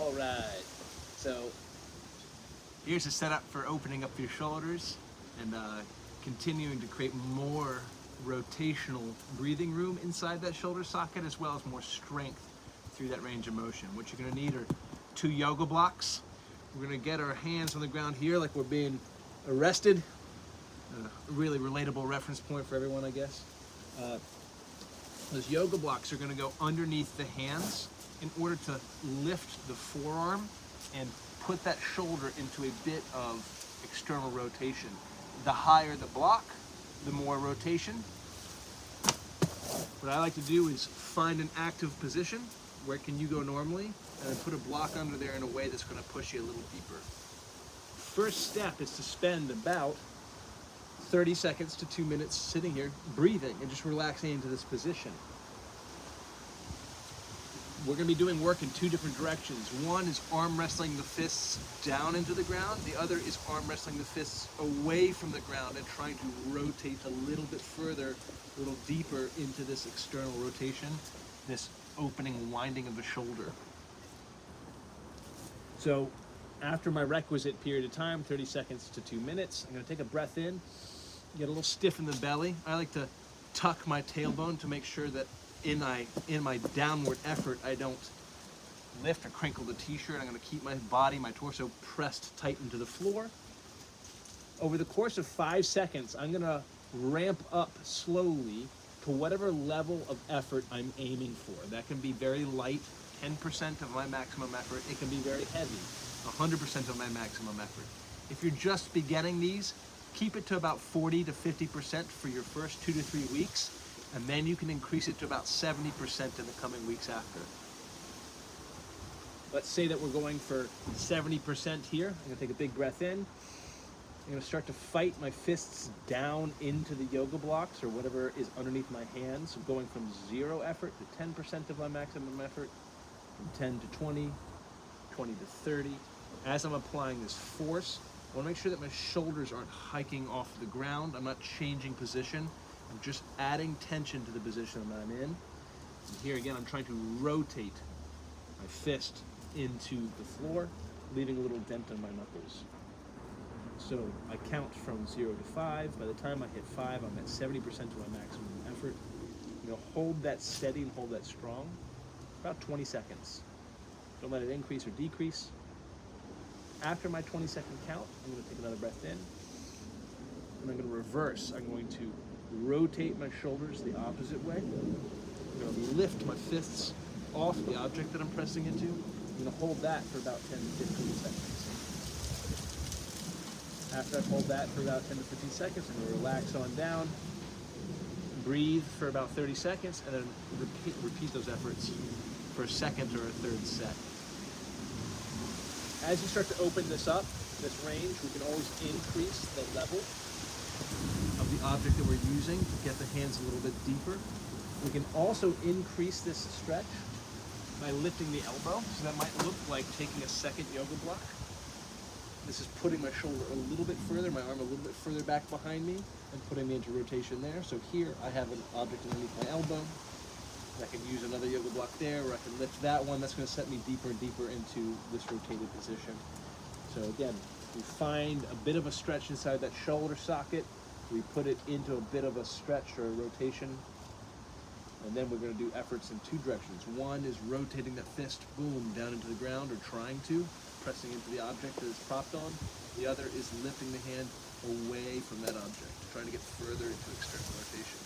All right. So here's a setup for opening up your shoulders and continuing to create more rotational breathing room inside that shoulder socket, as well as more strength through that range of motion. What you're going to need are 2 yoga blocks. We're going to get our hands on the ground here like we're being arrested. A really relatable reference point for everyone, I guess. Those yoga blocks are going to go underneath the hands in order to lift the forearm and put that shoulder into a bit of external rotation. The higher the block, the more rotation. What I like to do is find an active position. Where can you go normally? And then put a block under there in a way that's going to push you a little deeper. First step is to spend about 30 seconds to 2 minutes sitting here, breathing and just relaxing into this position. We're going to be doing work in 2 different directions. One is arm wrestling the fists down into the ground. The other is arm wrestling the fists away from the ground and trying to rotate a little bit further, a little deeper into this external rotation, this opening and winding of the shoulder. So after my requisite period of time, 30 seconds to 2 minutes, I'm going to take a breath in, get a little stiff in the belly. I like to tuck my tailbone to make sure that in my downward effort, I don't lift or crinkle the t-shirt. I'm going to keep my body, my torso pressed tight into the floor. Over the course of 5 seconds, I'm going to ramp up slowly to whatever level of effort I'm aiming for. That can be very light, 10% of my maximum effort. It can be very heavy, 100% of my maximum effort. If you're just beginning these, keep it to about 40 to 50% for your first 2 to 3 weeks, and then you can increase it to about 70% in the coming weeks after. Let's say that we're going for 70% here. I'm going to take a big breath in. I'm going to start to fight my fists down into the yoga blocks or whatever is underneath my hands. So going from 0 effort to 10% of my maximum effort, from 10 to 20, 20 to 30. As I'm applying this force, I want to make sure that my shoulders aren't hiking off the ground. I'm not changing position. I'm just adding tension to the position that I'm in. And here again, I'm trying to rotate my fist into the floor, leaving a little dent on my knuckles. So I count from 0 to 5. By the time I hit 5, I'm at 70% of my maximum effort. I'm going to hold that steady and hold that strong for about 20 seconds. Don't let it increase or decrease. After my 20-second count, I'm going to take another breath in, and I'm going to reverse. I'm going to rotate my shoulders the opposite way. I'm going to lift my fists off the object that I'm pressing into. I'm going to hold that for about 10 to 15 seconds. After I've held that for about 10 to 15 seconds, I'm going to relax on down, breathe for about 30 seconds, and then repeat those efforts for a second or a third set. As you start to open this up, this range, we can always increase the level of the object that we're using to get the hands a little bit deeper. We can also increase this stretch by lifting the elbow, so that might look like taking a second yoga block. This is putting my shoulder a little bit further, my arm a little bit further back behind me, and putting me into rotation there. So here I have an object underneath my elbow. I can use another yoga block there, or I can lift that one. That's going to set me deeper and deeper into this rotated position. So again, we find a bit of a stretch inside that shoulder socket. We put it into a bit of a stretch or a rotation. And then we're going to do efforts in 2 directions. One is rotating that fist, boom, down into the ground, or trying to, pressing into the object that it's propped on. The other is lifting the hand away from that object, trying to get further into external rotation.